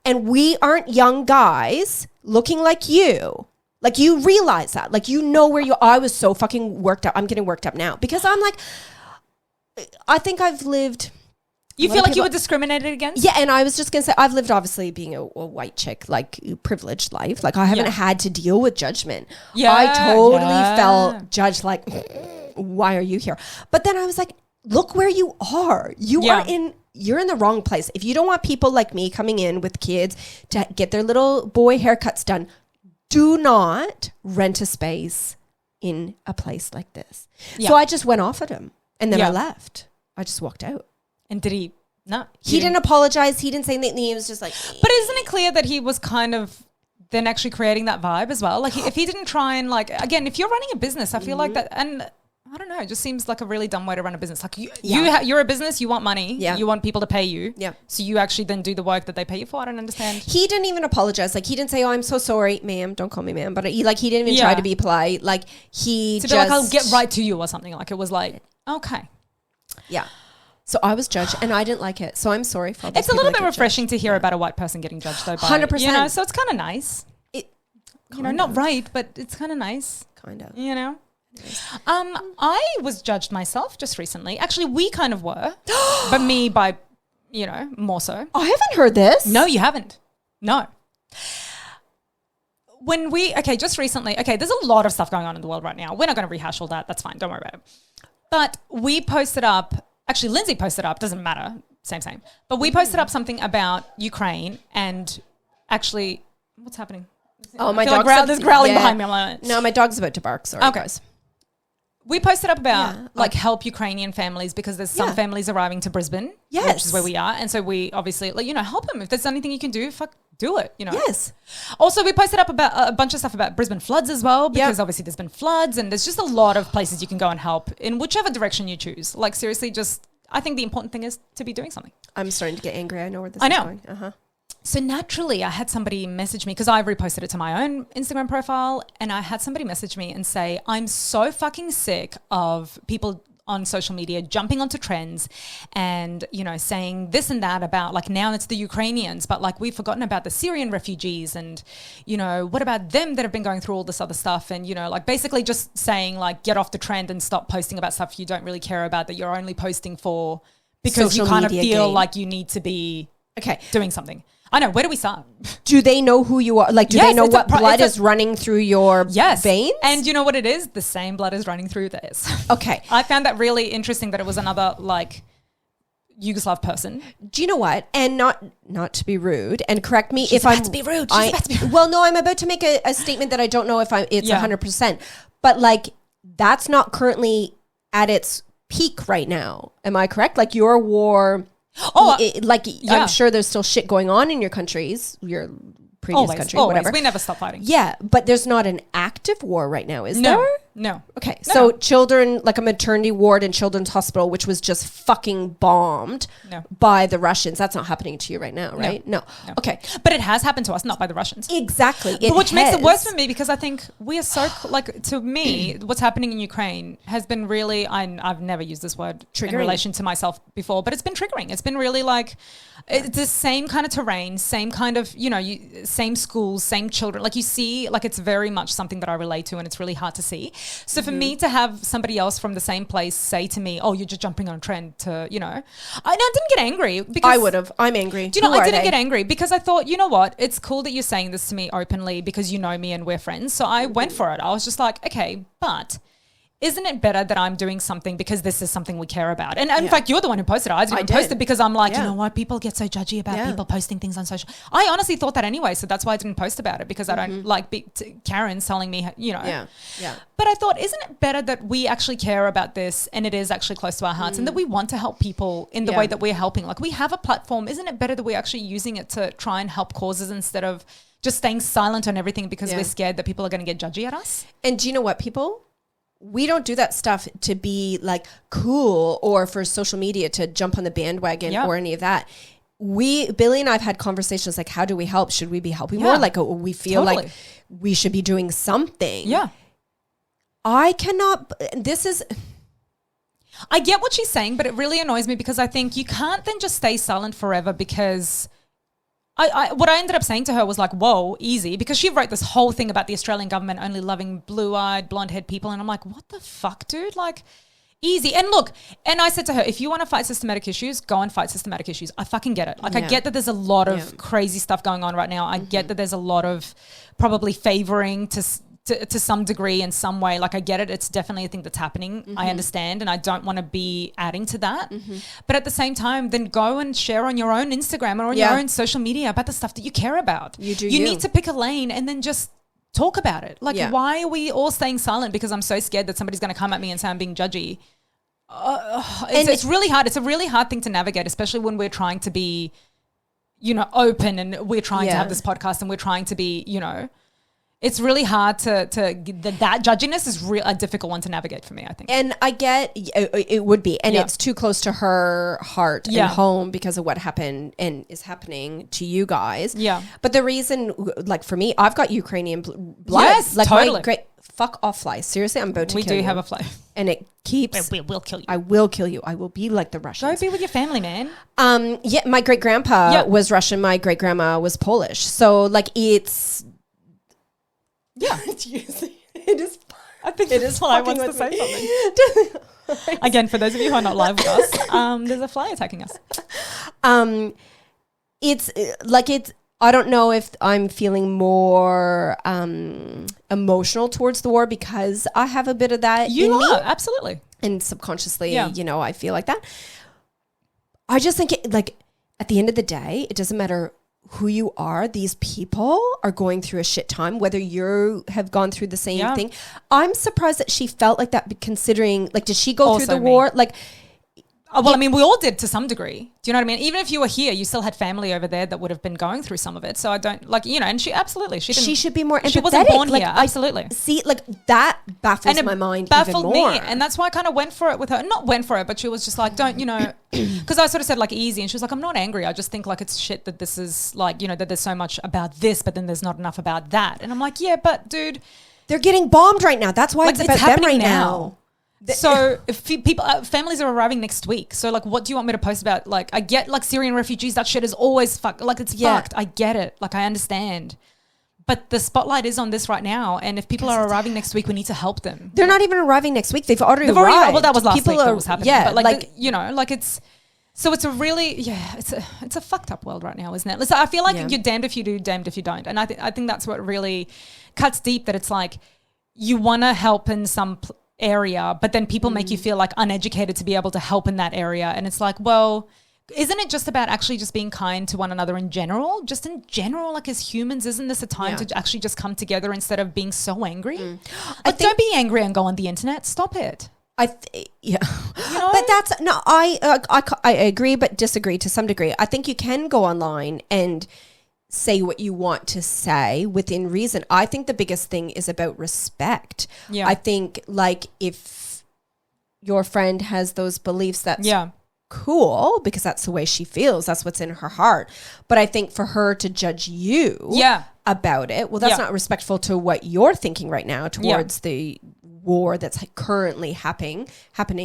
And we aren't young guys looking like you. Like, you realize that. Like, you know where I was so fucking worked up. I'm getting worked up now because I'm like, I think I've lived... You feel like you were discriminated against? Yeah, and I was just going to say, I've lived obviously being a white chick, like privileged life. Like I haven't had to deal with judgment. Yeah, I totally felt judged like, why are you here? But then I was like, look where you are. You're in the wrong place. If you don't want people like me coming in with kids to get their little boy haircuts done, do not rent a space in a place like this. Yeah. So I just went off at him and then I left. I just walked out. And did he? No. He didn't apologize. He didn't say anything. He was just like... But isn't it clear that he was kind of then actually creating that vibe as well? Like if he didn't try and like... Again, if you're running a business, I feel like that... And I don't know. It just seems like a really dumb way to run a business. Like you're a business. You want money. Yeah. You want people to pay you. Yeah. So you actually then do the work that they pay you for. I don't understand. He didn't even apologize. Like he didn't say, "Oh, I'm so sorry, ma'am. Don't call me ma'am." But he didn't even try to be polite. Like he to be like, "I'll get right to you" or something. Like it was like, okay. Yeah. So I was judged and I didn't like it. So I'm sorry for all It's a little bit refreshing to hear about a white person getting judged though. 100%. You know, so it's kind of nice. Not right, but it's kind of nice. Kind of. You know? I was judged myself just recently. Actually, we kind of were. But me by, more so. I haven't heard this. No, you haven't. No. Just recently, there's a lot of stuff going on in the world right now. We're not going to rehash all that. That's fine. Don't worry about it. But we posted up... Actually, Lindsay posted up, doesn't matter, same. But we posted up something about Ukraine and actually, what's happening? Oh, my dog's there's growling behind me. I'm like, no, my dog's about to bark. Sorry, guys. We posted up about help Ukrainian families because there's some families arriving to Brisbane, which is where we are. And so we obviously, help them. If there's anything you can do, do it, Yes. Also, we posted up about a bunch of stuff about Brisbane floods as well because obviously there's been floods and there's just a lot of places you can go and help in whichever direction you choose. Like seriously, I think the important thing is to be doing something. I'm starting to get angry. I know where this is going. Uh-huh. So naturally, I had somebody message me because I reposted it to my own Instagram profile and I had somebody message me and say, I'm so fucking sick of people on social media jumping onto trends and, saying this and that about like now it's the Ukrainians, but like we've forgotten about the Syrian refugees and, what about them that have been going through all this other stuff and, like basically just saying like get off the trend and stop posting about stuff you don't really care about that you're only posting for because social you kind of feel like you need to be doing something. I know. Where do we start? Do they know who you are? Like, do they know what blood is running through your veins? And you know what it is? The same blood is running through theirs. Okay. I found that really interesting that it was another, like, Yugoslav person. Do you know what? And not to be rude, and correct me if I'm... She's about to be rude. Well, no, I'm about to make a statement that I don't know if it's 100%. But, like, that's not currently at its peak right now. Am I correct? Like, your war... I'm sure there's still shit going on in your countries, your previous country, whatever. We never stop fighting. Yeah, but there's not an active war right now, is there? No. Okay, so children, like a maternity ward and children's hospital, which was just fucking bombed by the Russians. That's not happening to you right now, right? No. Okay. But it has happened to us, not by the Russians. Exactly. Which makes it worse for me because I think we are so, to me, what's happening in Ukraine has been really, I've never used this word in relation to myself before, but it's been triggering. It's been really like, it's the same kind of terrain, same kind of, same schools, same children. Like you see, like it's very much something that I relate to and it's really hard to see. So for me to have somebody else from the same place say to me, oh, you're just jumping on a trend to, I didn't get angry. Because I would have. I'm angry. Do you know, I didn't get angry because I thought, you know what? It's cool that you're saying this to me openly because you know me and we're friends. So I went for it. I was just like, okay, but isn't it better that I'm doing something because this is something we care about? And in fact, you're the one who posted it. I didn't post it because I'm like, you know what? People get so judgy about people posting things on social. I honestly thought that anyway. So that's why I didn't post about it, because I don't like Karen's telling me, you know. Yeah. But I thought, isn't it better that we actually care about this and it is actually close to our hearts and that we want to help people in the way that we're helping? Like, we have a platform. Isn't it better that we're actually using it to try and help causes instead of just staying silent on everything because we're scared that people are going to get judgy at us? And do you know what, people? We don't do that stuff to be like cool or for social media to jump on the bandwagon or any of that. Billy and I have had conversations like, how do we help? Should we be helping more? Like, we feel like we should be doing something. Yeah. I get what she's saying, but it really annoys me because I think you can't then just stay silent forever, because what I ended up saying to her was like, whoa, easy, because she wrote this whole thing about the Australian government only loving blue-eyed, blonde-haired people. And I'm like, what the fuck, dude? Like, easy. And look, and I said to her, if you want to fight systematic issues, go and fight systematic issues. I fucking get it. Like, I get that there's a lot of crazy stuff going on right now. I get that there's a lot of probably favoring to some degree in some way. Like, I get it. It's definitely a thing that's happening. I understand. And I don't want to be adding to that. But at the same time, then go and share on your own Instagram or on your own social media about the stuff that you care about. You need to pick a lane and then just talk about it. Like, why are we all staying silent? Because I'm so scared that somebody's going to come at me and say I'm being judgy. It's really hard. It's a really hard thing to navigate, especially when we're trying to be, you know, open, and we're trying to have this podcast and we're trying to be, you know, it's really hard that judginess is a difficult one to navigate for me, I think. And I get it would be, and it's too close to her heart and home because of what happened and is happening to you guys. Yeah. But the reason, like, for me, I've got Ukrainian blood. Yes, like, totally. My great fuck off fly. Seriously, I'm about to kill you. We do have a fly. And it keeps. We will kill you. I will kill you. I will be like the Russians. Go be with your family, man. Yeah, my great grandpa was Russian. My great grandma was Polish. So, like, it's. Yeah. It is. I think it is fly wants to say something. Again, for those of you who are not live with us, there's a fly attacking us. It's like I don't know if I'm feeling more emotional towards the war because I have a bit of that in me. Absolutely. And subconsciously, you know, I feel like that. I just think like at the end of the day, it doesn't matter who you are. These people are going through a shit time, whether you have gone through the same thing. I'm surprised that she felt like that, considering, like, did she go also through the war? Like, well, I mean, we all did to some degree. Do you know what I mean? Even if you were here, you still had family over there that would have been going through some of it. So I don't, like, you know, and she should be more empathetic. She wasn't born here. Absolutely. See, like, that baffles my mind even more. Me. And that's why I kind of went for it with her. Not went for it, but she was just like, don't, you know, because I sort of said like easy. And she was like, I'm not angry. I just think like it's shit that this is like, you know, that there's so much about this, but then there's not enough about that. And I'm like, yeah, but dude. They're getting bombed right now. That's why like, it's about them right now. So if people, families are arriving next week. So like, what do you want me to post about? Like, I get like Syrian refugees. That shit is always fucked. Like, it's fucked. I get it. Like, I understand. But the spotlight is on this right now. And if people are arriving next week, we need to help them. They're not even arriving next week. They've already arrived. Well, that was last week that was happening. Yeah, but like you know, like it's a really, it's a fucked up world right now, isn't it? Listen, I feel like you're damned if you do, damned if you don't. And I think that's what really cuts deep, that it's like you want to help in some area, but then people make you feel like uneducated to be able to help in that area. And it's like, well, isn't it just about actually just being kind to one another in general? Just in general, like as humans, isn't this a time to actually just come together instead of being so angry? Like, don't be angry and go on the internet. Stop it. You know? But that's no. I agree, but disagree to some degree. I think you can go online and say what you want to say within reason. I think the biggest thing is about respect. Yeah. I think like if your friend has those beliefs, that's cool because that's the way she feels. That's what's in her heart. But I think for her to judge you about it, well, that's not respectful to what you're thinking right now towards the war that's like currently happening.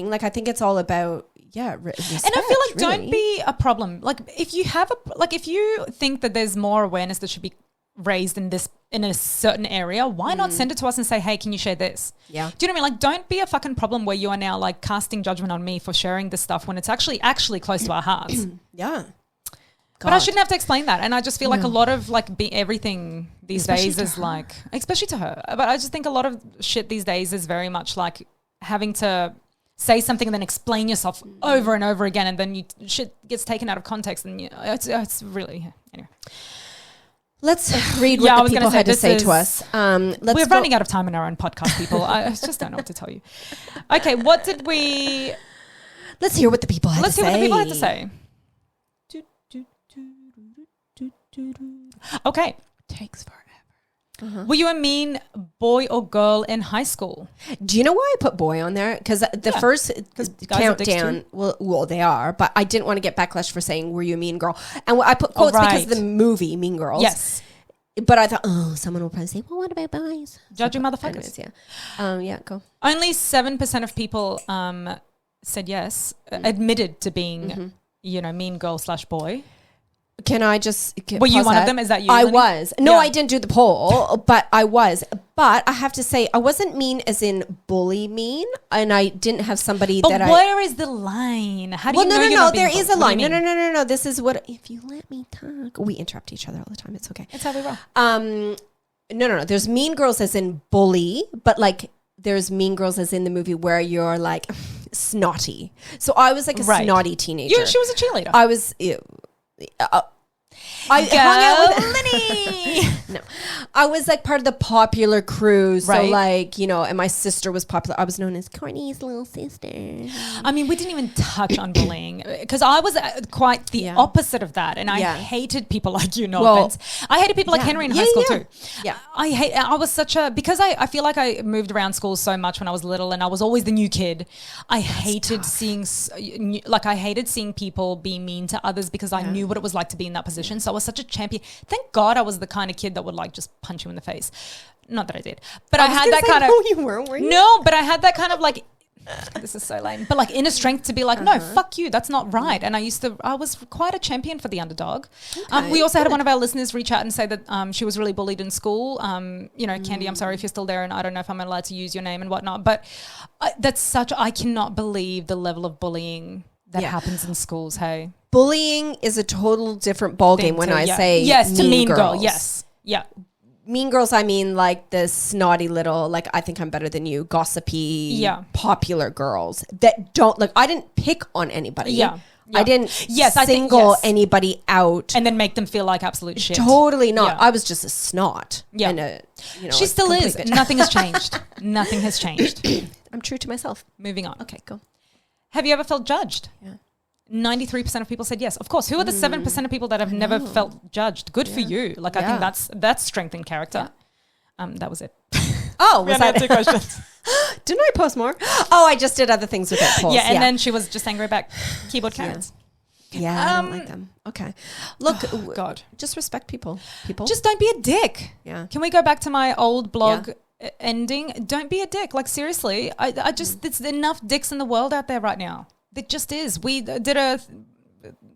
Like, I think it's all about respect, and I feel like don't be a problem. Like if you have if you think that there's more awareness that should be raised in a certain area, why not send it to us and say, hey, can you share this? Yeah. Do you know what I mean? Like, don't be a fucking problem where you are now like casting judgment on me for sharing this stuff when it's actually close to our hearts. Yeah. God. But I shouldn't have to explain that. And I just feel like a lot of like everything these days is like, especially to her, but I just think a lot of shit these days is very much like having to say something and then explain yourself over and over again, and then shit gets taken out of context, and it's really anyway. Let's read what the people had to say to us. We're running out of time in our own podcast, people. I just don't know what to tell you. Okay, what did we... Let's hear what the people had to say. Let's hear what the people had to say. Okay. Takes forever. Were you a mean boy or girl in high school? Do you know why I put boy on there? Because the first countdown, well, they are, but I didn't want to get backlash for saying, were you a mean girl? And I put quotes because of the movie Mean Girls. Yes. But I thought, someone will probably say, well, what about boys? Judgy motherfuckers. Anyways, yeah, go. Only 7% of people said yes, admitted to being, mean girl / boy. Can I just... Were you one of them? Is that you? I was. No, I didn't do the poll, but I was. But I have to say, I wasn't mean as in bully mean, and I didn't have somebody but where is the line? How do you know you're not being there is a line. No. This is what... If you let me talk... We interrupt each other all the time. It's okay. It's how we roll. No. There's mean girls as in bully, but like there's mean girls as in the movie where you're like snotty. So I was like a snotty teenager. She was a cheerleader. I was... I hung out with Lenny. No, I was like part of the popular crew. So like, and my sister was popular. I was known as Courtney's little sister. I mean, we didn't even touch on bullying because I was quite the opposite of that. And I hated people like you, offense. I hated people like Henry in high school too. Yeah. I was because I feel like I moved around school so much when I was little and I was always the new kid. I hated seeing people be mean to others because I knew what it was like to be in that position. So I was such a champion. Thank God I was the kind of kid that would like just punch you in the face. Not that I did, but I had that kind of... No, you weren't, were you? No, but I had that kind of like... This is so lame. But like inner strength to be like, no, fuck you. That's not right. And I was quite a champion for the underdog. Okay. We also had one of our listeners reach out and say that she was really bullied in school. Candy, I'm sorry if you're still there and I don't know if I'm allowed to use your name and whatnot. But I cannot believe the level of bullying that happens in schools, hey? Bullying is a total different ballgame when I say to mean girl. Yes. Yeah. Mean girls, I mean like the snotty little, like I think I'm better than you, gossipy, popular girls that don't, like I didn't pick on anybody. Yeah. I didn't single anybody out. And then make them feel like absolute shit. Totally not. Yeah. I was just a snot. Yeah. And she still is. Nothing has changed. Nothing has changed. I'm true to myself. Moving on. Okay, go. Have you ever felt judged? Yeah. 93% of people said yes. Of course. Who are the 7% of people that have never felt judged? Good for you. Like I think that's strength in character. Yeah. That was it. Oh, was that 2 questions? Didn't I post more? Oh, I just did other things with that post. Yeah, and then she was just angry about keyboard carrots. Yeah, I don't like them. Okay. Look, God. Just respect people. Just don't be a dick. Yeah. Can we go back to my old blog ending? Don't be a dick. Like seriously, I just there's enough dicks in the world out there right now. It just is. We did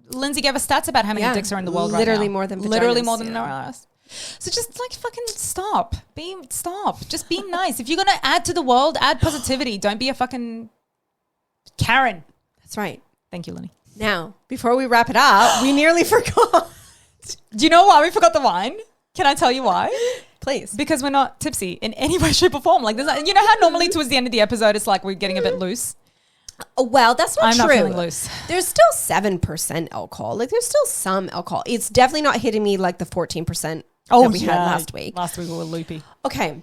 Lindsay gave us stats about how many dicks are in the world right now. Literally more than vaginas. Literally more than us. So just like fucking stop. Just be nice. If you're going to add to the world, add positivity. Don't be a fucking Karen. That's right. Thank you, Lenny. Now, before we wrap it up, we nearly forgot. Do you know why we forgot the wine? Can I tell you why? Please. Because we're not tipsy in any way, shape or form. Like, you know how normally towards the end of the episode, it's like we're getting a bit loose? Well, that's not true. I'm not feeling loose. There's still 7% alcohol. Like there's still some alcohol. It's definitely not hitting me like the 14% that we had last week. Last week we were loopy. Okay.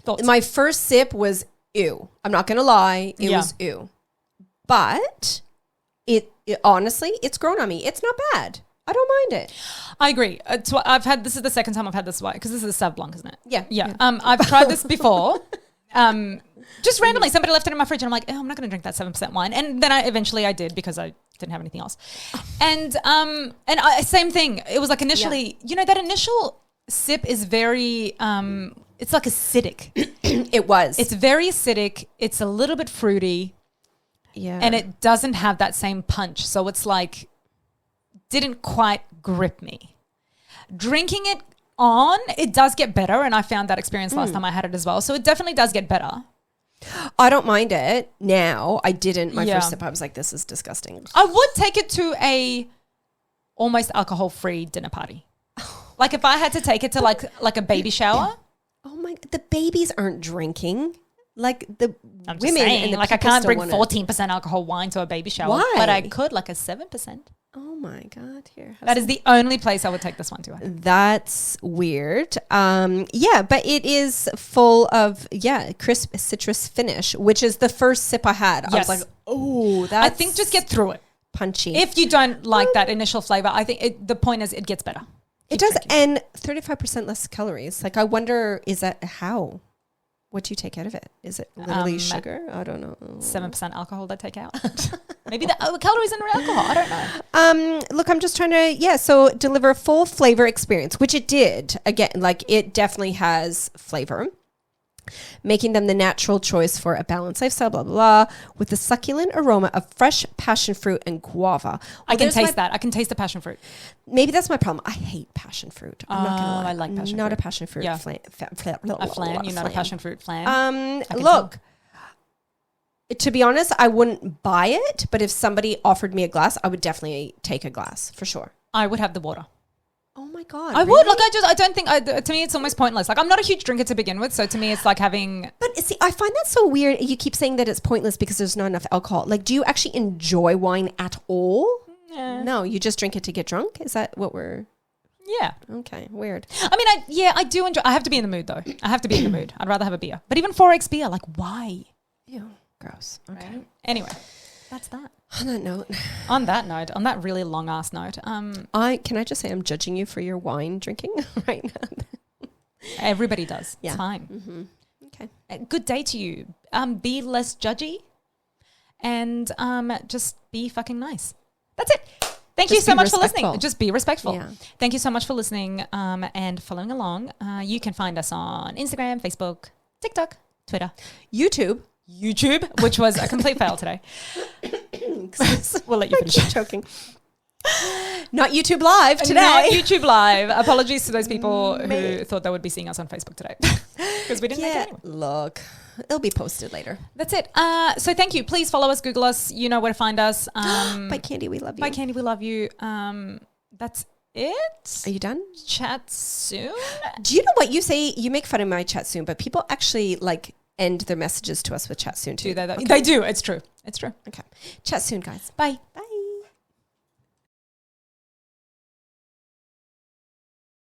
Thoughts? My first sip was ew. I'm not going to lie. It was ew. But it honestly, it's grown on me. It's not bad. I don't mind it. I agree. This is the second time I've had this wine because this is a Sauv Blanc, isn't it? Yeah. I've tried this before. Just randomly, somebody left it in my fridge and I'm like, I'm not going to drink that 7% wine. And then I did because I didn't have anything else. And same thing. It was like initially, that initial sip is very, it's like acidic. It was. It's very acidic. It's a little bit fruity. Yeah. And it doesn't have that same punch. So it's like, didn't quite grip me. Drinking it it does get better. And I found that experience last time I had it as well. So it definitely does get better. I don't mind it now. I didn't. My first sip, I was like, this is disgusting. I would take it to a almost alcohol-free dinner party. Like if I had to take it to like a baby shower. Oh my, the babies aren't drinking. Like the I'm women just saying, and the like I people can't still bring want it. 14% alcohol wine to a baby shower. Why? But I could like a 7%. Oh my God. Here. That is the only place I would take this one to. That's weird. Yeah, but it is full of, crisp citrus finish, which is the first sip I had. Yes. I was like, oh, that's I think just get through it. punchy. If you don't like that initial flavor, I think the point is it gets better. It does. And 35% less calories. Like, I wonder, is that how? What do you take out of it? Is it literally sugar? I don't know. 7% alcohol they take out. Maybe the calories in alcohol. I don't know. Look, I'm just trying to, so deliver a full flavor experience, which it did. Again, like it definitely has flavor. Making them the natural choice for a balanced lifestyle, blah, blah, blah, with the succulent aroma of fresh passion fruit and guava. Well, I can taste that. I can taste the passion fruit. Maybe that's my problem. I hate passion fruit. I'm not going to lie. I like passion fruit. Not a passion fruit. Yeah. Flan. A flan. You're not a passion fruit flan. Look, to be honest, I wouldn't buy it, but if somebody offered me a glass, I would definitely take a glass for sure. I would have the water. Oh my God. I would. Like, I don't think, to me, it's almost pointless. Like, I'm not a huge drinker to begin with. So to me, it's like having. But see, I find that so weird. You keep saying that it's pointless because there's not enough alcohol. Like, do you actually enjoy wine at all? Yeah. No, you just drink it to get drunk? Is that what we're. Yeah. Okay, weird. I mean, I do enjoy. I have to be in the mood, though. I have to be in the mood. I'd rather have a beer. But even 4X beer, like, why? Ew, gross. Okay. Right? Anyway, that's that. On that note. On that really long ass note, can I just say I'm judging you for your wine drinking right now? Everybody does. Yeah. It's fine. Mm-hmm. Okay. Good day to you. Be less judgy, and just be fucking nice. That's it. Thank you so much for listening. Just be respectful. Yeah. Thank you so much for listening and following along. You can find us on Instagram, Facebook, TikTok, Twitter, YouTube, which was a complete fail today. We'll let you finish. Keep choking. Not YouTube Live today. Not YouTube Live. Apologies to those people who thought they would be seeing us on Facebook today. Because we didn't make it anyway. Look, it'll be posted later. That's it. So thank you. Please follow us, Google us. You know where to find us. By Candy, we love you. By Candy, we love you. That's it. Are you done? Chat soon. Do you know what you say? You make fun of my chat soon, but people actually like end their messages to us with chat soon too. Do they? Okay. They do. It's true. It's true. Okay. Chat soon, guys. Bye. Bye.